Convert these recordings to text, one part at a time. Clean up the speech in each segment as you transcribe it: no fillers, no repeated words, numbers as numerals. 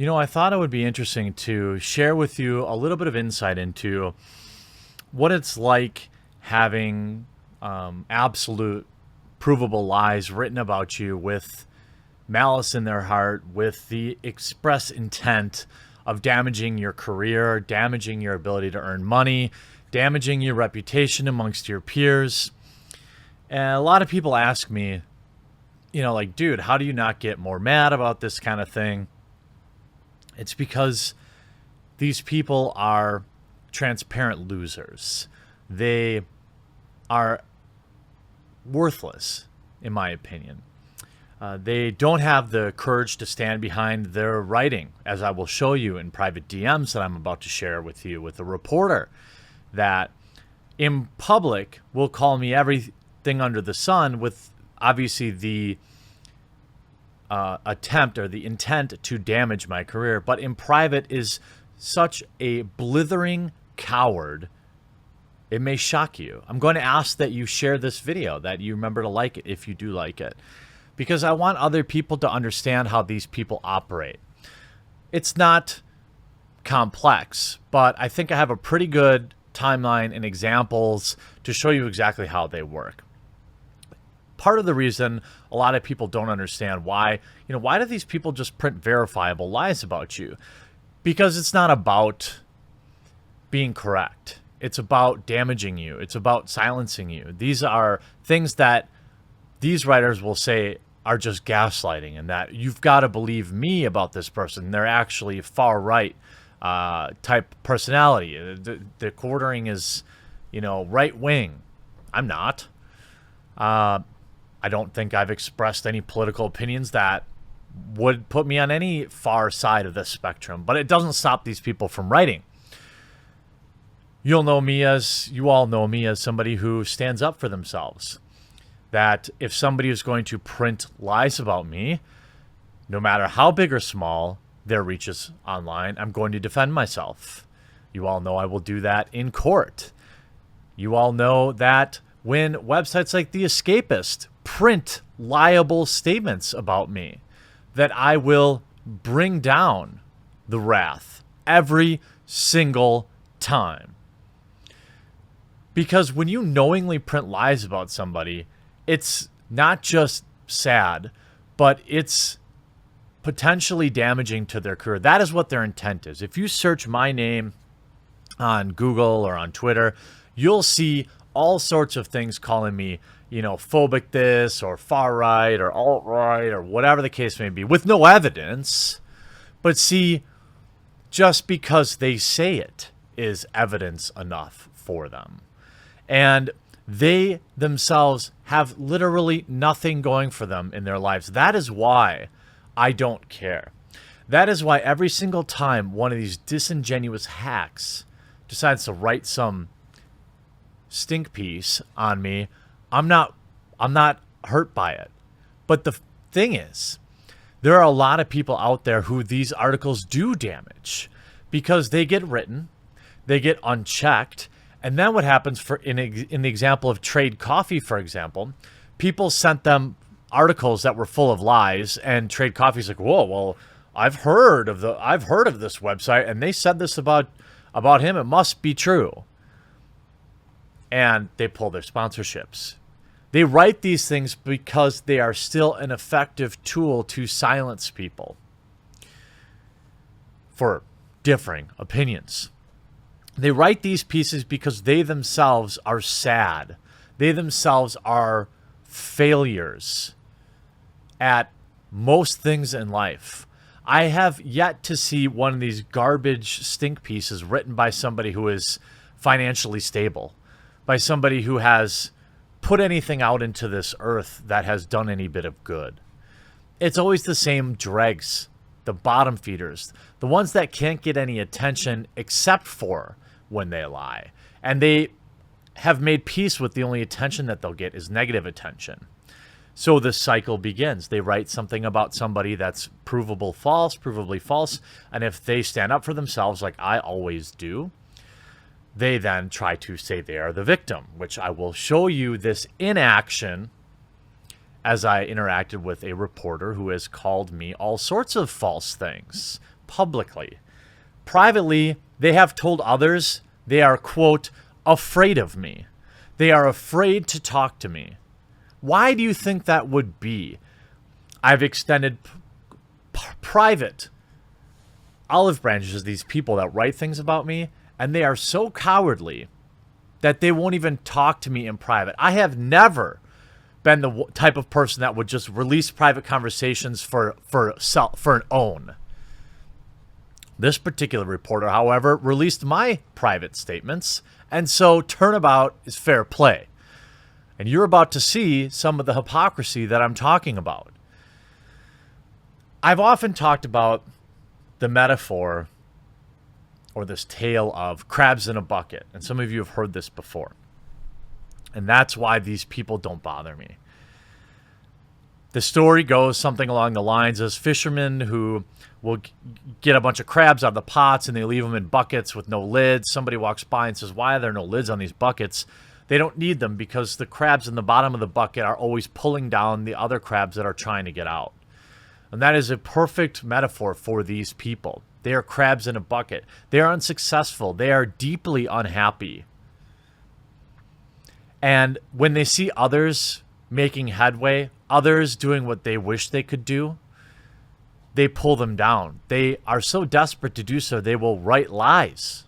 I thought it would be interesting to share with you a little bit of insight into what it's like having absolute provable lies written about you with malice in their heart, with the express intent of damaging your career, damaging your ability to earn money, damaging your reputation amongst your peers. And a lot of people ask me, like, dude, how do you not get more mad about this kind of thing? It's because these people are transparent losers. They are worthless, in my opinion. They don't have the courage to stand behind their writing, as I will show you in private DMs that I'm about to share with you with a reporter that in public will call me everything under the sun with obviously the attempt or the intent to damage my career, but in private is such a blithering coward. It may shock you. I'm going to ask that you share this video, that you remember to like it if you do like it, because I want other people to understand how these people operate. It's not complex, but I think I have a pretty good timeline and examples to show you exactly how they work. Part of the reason a lot of people don't understand why do these people just print verifiable lies about you? Because it's not about being correct. It's about damaging you. It's about silencing you. These are things that these writers will say are just gaslighting, and that you've got to believe me about this person. They're actually far right type personality. The quartering is, right wing. I'm not. I don't think I've expressed any political opinions that would put me on any far side of this spectrum, but it doesn't stop these people from writing. You all know me as somebody who stands up for themselves. That if somebody is going to print lies about me, no matter how big or small their reach is online, I'm going to defend myself. You all know I will do that in court. You all know that when websites like The Escapist print liable statements about me, that I will bring down the wrath every single time. Because when you knowingly print lies about somebody, it's not just sad, but it's potentially damaging to their career. That is what their intent is. If you search my name on Google or on Twitter, you'll see all sorts of things calling me, phobic this or far right or alt right or whatever the case may be, with no evidence. But see, just because they say it is evidence enough for them. And they themselves have literally nothing going for them in their lives. That is why I don't care. That is why every single time one of these disingenuous hacks decides to write some stink piece on me, I'm not hurt by it. But the thing is, there are a lot of people out there who these articles do damage because they get written, they get unchecked. And then what happens in the example of Trade Coffee, for example, people sent them articles that were full of lies, and Trade Coffee's like, whoa, well, I've heard of this website, and they said this about him. It must be true. And they pull their sponsorships. They write these things because they are still an effective tool to silence people for differing opinions. They write these pieces because they themselves are sad. They themselves are failures at most things in life. I have yet to see one of these garbage stink pieces written by somebody who is financially stable, by somebody who has put anything out into this earth that has done any bit of good. It's always the same dregs, the bottom feeders, the ones that can't get any attention except for when they lie. And they have made peace with the only attention that they'll get is negative attention. So the cycle begins. They write something about somebody that's provably false, and if they stand up for themselves like I always do, they then try to say they are the victim, which I will show you this in action as I interacted with a reporter who has called me all sorts of false things publicly. Privately, they have told others they are, quote, afraid of me. They are afraid to talk to me. Why do you think that would be? I've extended private olive branches to these people that write things about me, and they are so cowardly that they won't even talk to me in private. I have never been the type of person that would just release private conversations for an own. This particular reporter, however, released my private statements, and so turnabout is fair play. And you're about to see some of the hypocrisy that I'm talking about. I've often talked about the metaphor or this tale of crabs in a bucket, and some of you have heard this before. And that's why these people don't bother me. The story goes something along the lines as fishermen who will get a bunch of crabs out of the pots and they leave them in buckets with no lids. Somebody walks by and says, why are there no lids on these buckets? They don't need them because the crabs in the bottom of the bucket are always pulling down the other crabs that are trying to get out. And that is a perfect metaphor for these people. They are crabs in a bucket. They are unsuccessful. They are deeply unhappy. And when they see others making headway, others doing what they wish they could do, they pull them down. They are so desperate to do so, they will write lies.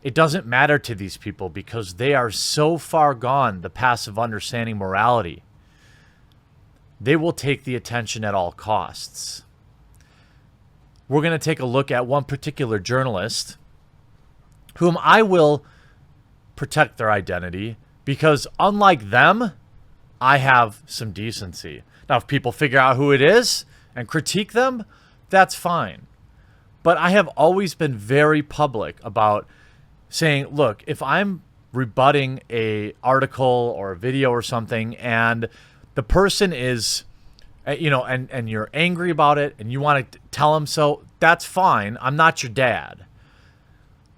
It doesn't matter to these people because they are so far gone the path of understanding morality. They will take the attention at all costs. We're going to take a look at one particular journalist whom I will protect their identity because unlike them, I have some decency. Now, if people figure out who it is and critique them, that's fine. But I have always been very public about saying, look, if I'm rebutting a article or a video or something and the person is, and you're angry about it and you want to tell them so, that's fine. I'm not your dad.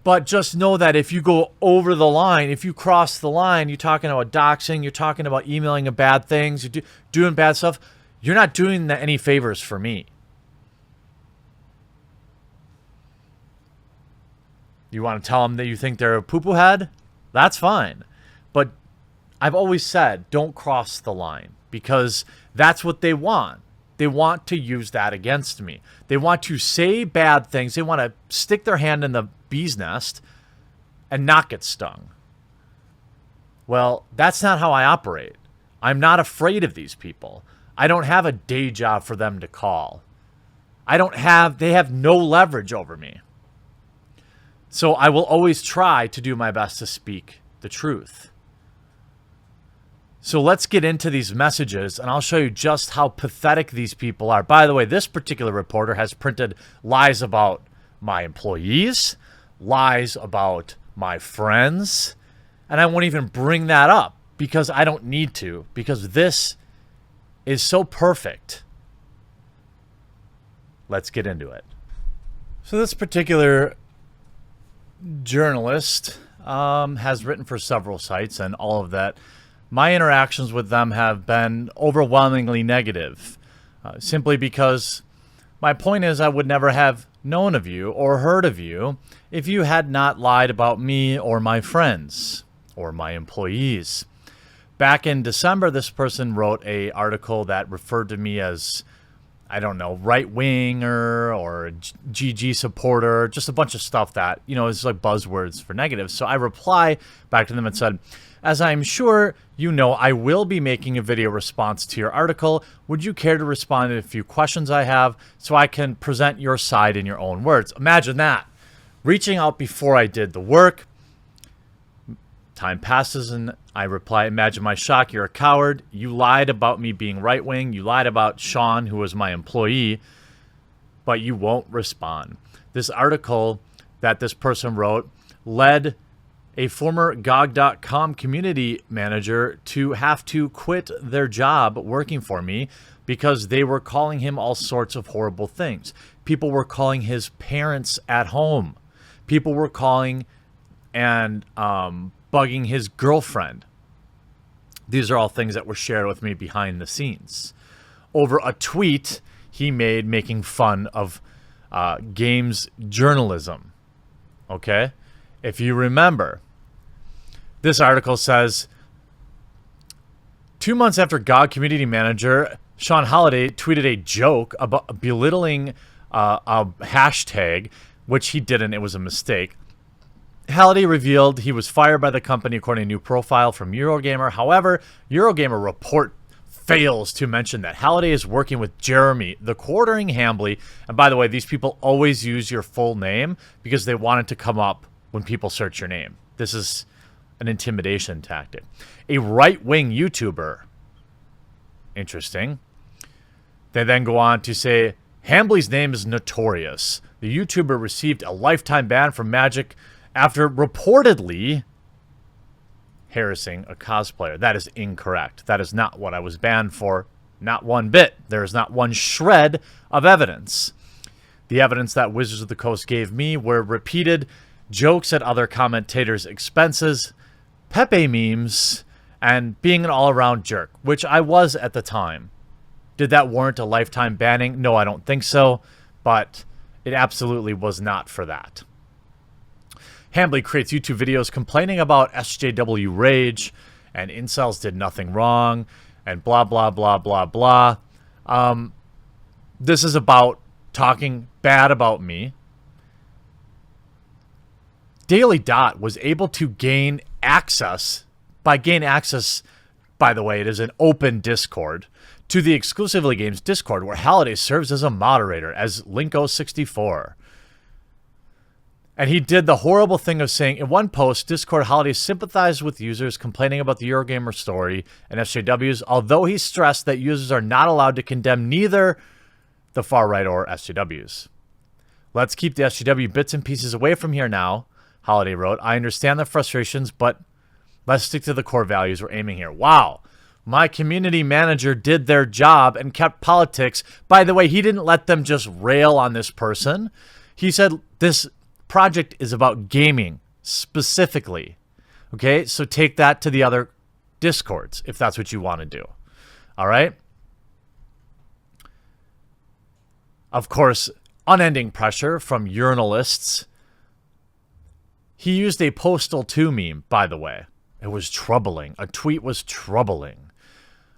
But just know that if you go over the line, if you cross the line, you're talking about doxing, you're talking about emailing bad things, you're doing bad stuff, you're not doing any favors for me. You want to tell them that you think they're a poo-poo head? That's fine. But I've always said, don't cross the line because that's what they want. They want to use that against me. They want to say bad things. They want to stick their hand in the bee's nest and not get stung. Well, that's not how I operate. I'm not afraid of these people. I don't have a day job for them to call. They have no leverage over me. So I will always try to do my best to speak the truth. So let's get into these messages, and I'll show you just how pathetic these people are. By the way, this particular reporter has printed lies about my employees, lies about my friends, and I won't even bring that up because I don't need to, because this is so perfect. Let's get into it. So this particular journalist has written for several sites and all of that. My interactions with them have been overwhelmingly negative, simply because my point is I would never have known of you or heard of you if you had not lied about me or my friends or my employees. Back in December, this person wrote an article that referred to me as, I don't know, right-winger or a GG supporter, just a bunch of stuff that, is like buzzwords for negative. So I reply back to them and said, as I'm sure you know, I will be making a video response to your article. Would you care to respond to a few questions I have so I can present your side in your own words? Imagine that. Reaching out before I did the work. Time passes and I reply, imagine my shock, you're a coward. You lied about me being right-wing. You lied about Sean, who was my employee, but you won't respond. This article that this person wrote led a former GOG.com community manager to have to quit their job working for me because they were calling him all sorts of horrible things. People were calling his parents at home. People were calling and bugging his girlfriend. These are all things that were shared with me behind the scenes over a tweet he made making fun of games journalism. Okay? If you remember, this article says, 2 months after GOG community manager Sean Holliday tweeted a joke about belittling a hashtag, which he didn't, it was a mistake. Halliday revealed he was fired by the company according to a new profile from Eurogamer. However, Eurogamer report fails to mention that Halliday is working with Jeremy, the quartering Hambly. And by the way, these people always use your full name because they want it to come up when people search your name. This is an intimidation tactic. A right-wing YouTuber. Interesting. They then go on to say, Hambly's name is notorious. The YouTuber received a lifetime ban from Magic after reportedly harassing a cosplayer. That is incorrect. That is not what I was banned for. Not one bit. There is not one shred of evidence. The evidence that Wizards of the Coast gave me were repeated jokes at other commentators' expenses, Pepe memes, and being an all-around jerk, which I was at the time. Did that warrant a lifetime banning? No, I don't think so, but it absolutely was not for that. Hambly creates YouTube videos complaining about SJW rage, and incels did nothing wrong, and blah, blah, blah, blah, blah. This is about talking bad about me. Daily Dot was able to gain access, by the way, it is an open Discord, to the Exclusively Games Discord, where Halliday serves as a moderator, as Linko64. And he did the horrible thing of saying, in one post, Discord Halliday sympathized with users complaining about the Eurogamer story and SJWs, although he stressed that users are not allowed to condemn neither the far right or SJWs. Let's keep the SJW bits and pieces away from here now, Halliday wrote. I understand the frustrations, but let's stick to the core values we're aiming here. Wow. My community manager did their job and kept politics. By the way, he didn't let them just rail on this person. He said this project is about gaming specifically. Okay, so take that to the other Discords if that's what you want to do. All right. Of course, unending pressure from urinalists. He used a Postal 2 meme, by the way. It was troubling. A tweet was troubling.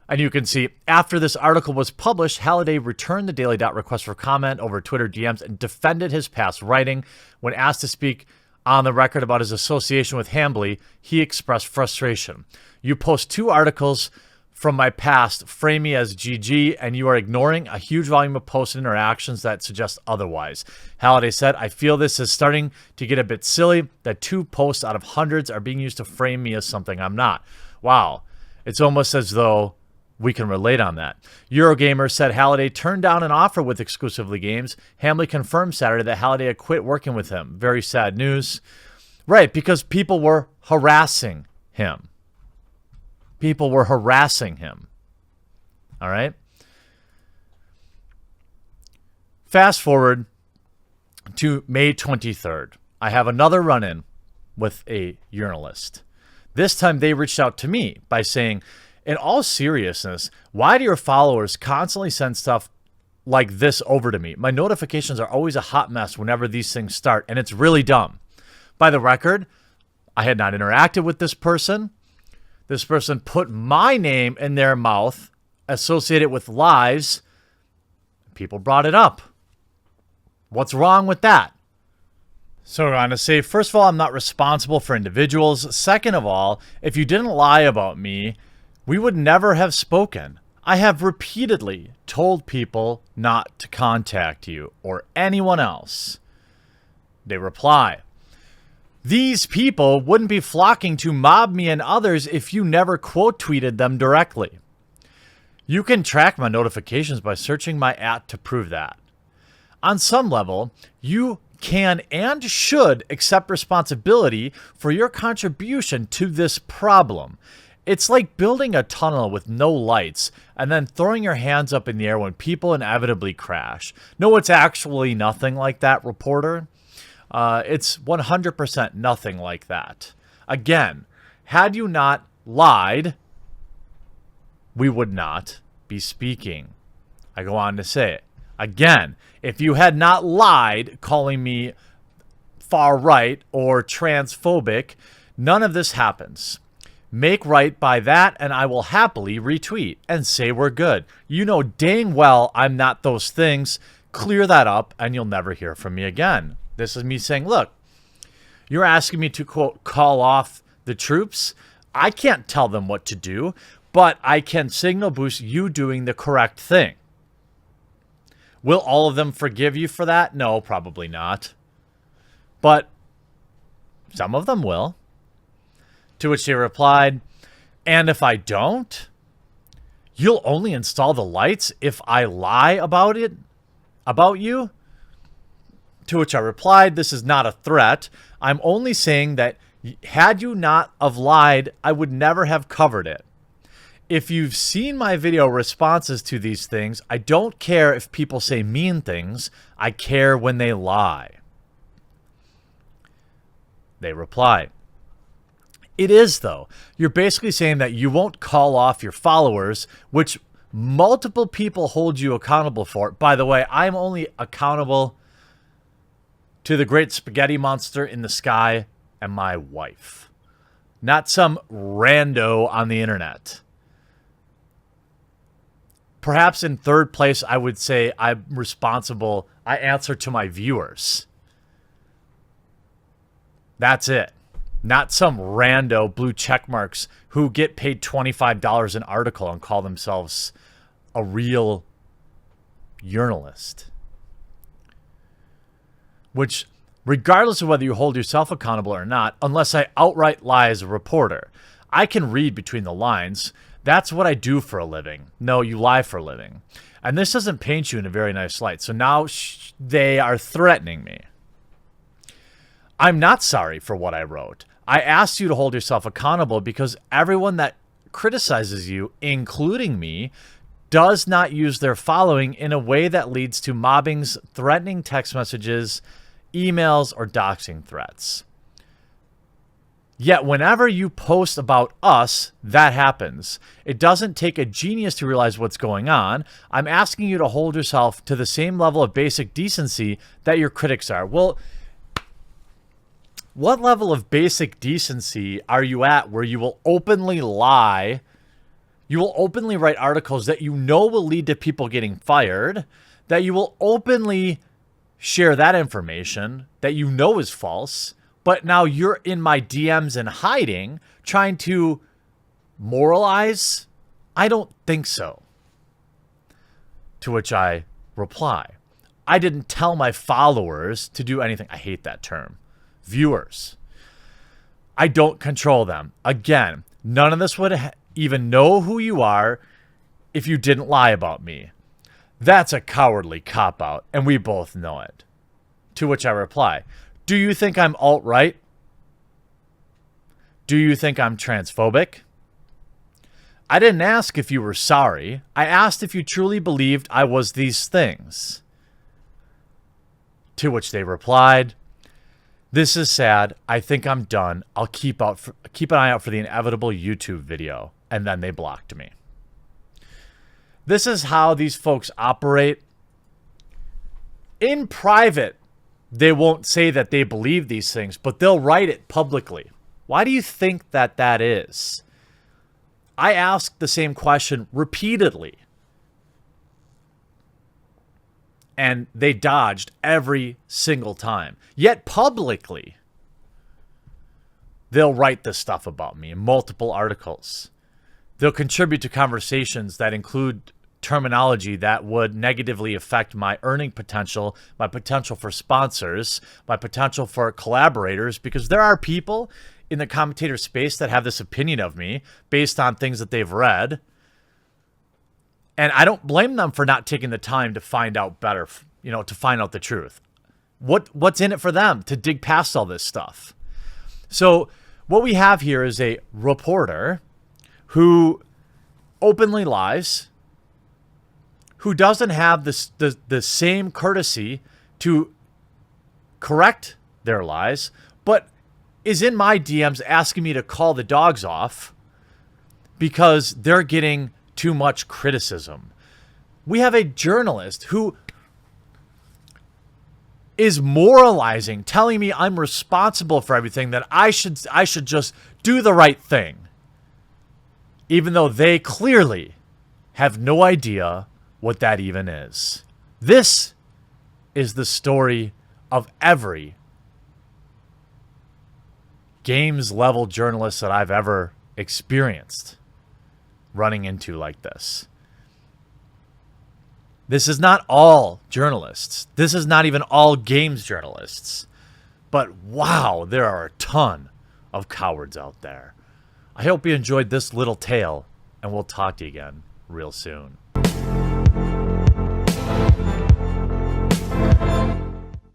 And you can see, after this article was published, Halliday returned the Daily Dot request for comment over Twitter DMs and defended his past writing. When asked to speak on the record about his association with Hambly, he expressed frustration. You post 2 articles from my past, frame me as GG, and you are ignoring a huge volume of post interactions that suggest otherwise. Halliday said, I feel this is starting to get a bit silly, that 2 posts out of hundreds are being used to frame me as something I'm not. Wow. It's almost as though we can relate on that. Eurogamer said Halliday turned down an offer with Exclusively Games. Hambly confirmed Saturday that Halliday had quit working with him. Very sad news. Right, because people were harassing him. People were harassing him. All right? Fast forward to May 23rd. I have another run-in with a journalist. This time they reached out to me by saying, in all seriousness, why do your followers constantly send stuff like this over to me? My notifications are always a hot mess whenever these things start, and it's really dumb. By the record, I had not interacted with this person. This person put my name in their mouth, associated with lies. People brought it up. What's wrong with that? So we're going to say, first of all, I'm not responsible for individuals. Second of all, if you didn't lie about me, we would never have spoken. I have repeatedly told people not to contact you or anyone else. They reply, these people wouldn't be flocking to mob me and others if you never quote tweeted them directly. You can track my notifications by searching my @ to prove that. On some level, you can and should accept responsibility for your contribution to this problem. It's like building a tunnel with no lights and then throwing your hands up in the air when people inevitably crash. No, it's actually nothing like that, reporter. It's 100% nothing like that. Again, had you not lied, we would not be speaking. I go on to say it. Again, if you had not lied, calling me far right or transphobic, none of this happens. Make right by that, and I will happily retweet and say we're good. You know dang well I'm not those things. Clear that up, and you'll never hear from me again. This is me saying, look, you're asking me to, quote, call off the troops. I can't tell them what to do, but I can signal boost you doing the correct thing. Will all of them forgive you for that? No, probably not. But some of them will. To which they replied, and if I don't, you'll only install the lights if I lie about you? To which I replied, this is not a threat. I'm only saying that had you not have lied, I would never have covered it. If you've seen my video responses to these things, I don't care if people say mean things. I care when they lie. They reply, it is, though. You're basically saying that you won't call off your followers, which multiple people hold you accountable for. By the way, I'm only accountable to the great spaghetti monster in the sky and my wife, not some rando on the internet. Perhaps in third place, I would say I'm responsible. I answer to my viewers. That's it. Not some rando blue check marks who get paid $25 an article and call themselves a real journalist. Which, regardless of whether you hold yourself accountable or not, unless I outright lie as a reporter, I can read between the lines. That's what I do for a living. No, you lie for a living. And this doesn't paint you in a very nice light. So now they are threatening me. I'm not sorry for what I wrote. I asked you to hold yourself accountable because everyone that criticizes you, including me, does not use their following in a way that leads to mobbings, threatening text messages, emails, or doxing threats. Yet whenever you post about us, that happens. It doesn't take a genius to realize what's going on. I'm asking you to hold yourself to the same level of basic decency that your critics are. Well, what level of basic decency are you at where you will openly lie? You will openly write articles that you know will lead to people getting fired, that you will openly share that information that you know is false, but now you're in my DMs and hiding, trying to moralize? I don't think so. To which I reply, I didn't tell my followers to do anything. I hate that term. Viewers. I don't control them. Again, none of this would even know who you are if you didn't lie about me. That's a cowardly cop-out, and we both know it. To which I reply, do you think I'm alt-right? Do you think I'm transphobic? I didn't ask if you were sorry. I asked if you truly believed I was these things. To which they replied, this is sad. I think I'm done. I'll keep an eye out for the inevitable YouTube video. And then they blocked me. This is how these folks operate. In private, they won't say that they believe these things, but they'll write it publicly. Why do you think that that is? I asked the same question repeatedly. And they dodged every single time. Yet publicly, they'll write this stuff about me in multiple articles. They'll contribute to conversations that include terminology that would negatively affect my earning potential, my potential for sponsors, my potential for collaborators, because there are people in the commentator space that have this opinion of me based on things that they've read. And I don't blame them for not taking the time to find out better, to find out the truth. What's in it for them to dig past all this stuff? So what we have here is a reporter who openly lies, who doesn't have the same courtesy to correct their lies, but is in my DMs asking me to call the dogs off because they're getting too much criticism. We have a journalist who is moralizing, telling me I'm responsible for everything, that I should just do the right thing, even though they clearly have no idea what that even is. This is the story of every games level journalist that I've ever experienced running into like this. This is not all journalists. This is not even all games journalists. But wow, there are a ton of cowards out there. I hope you enjoyed this little tale, and we'll talk to you again real soon.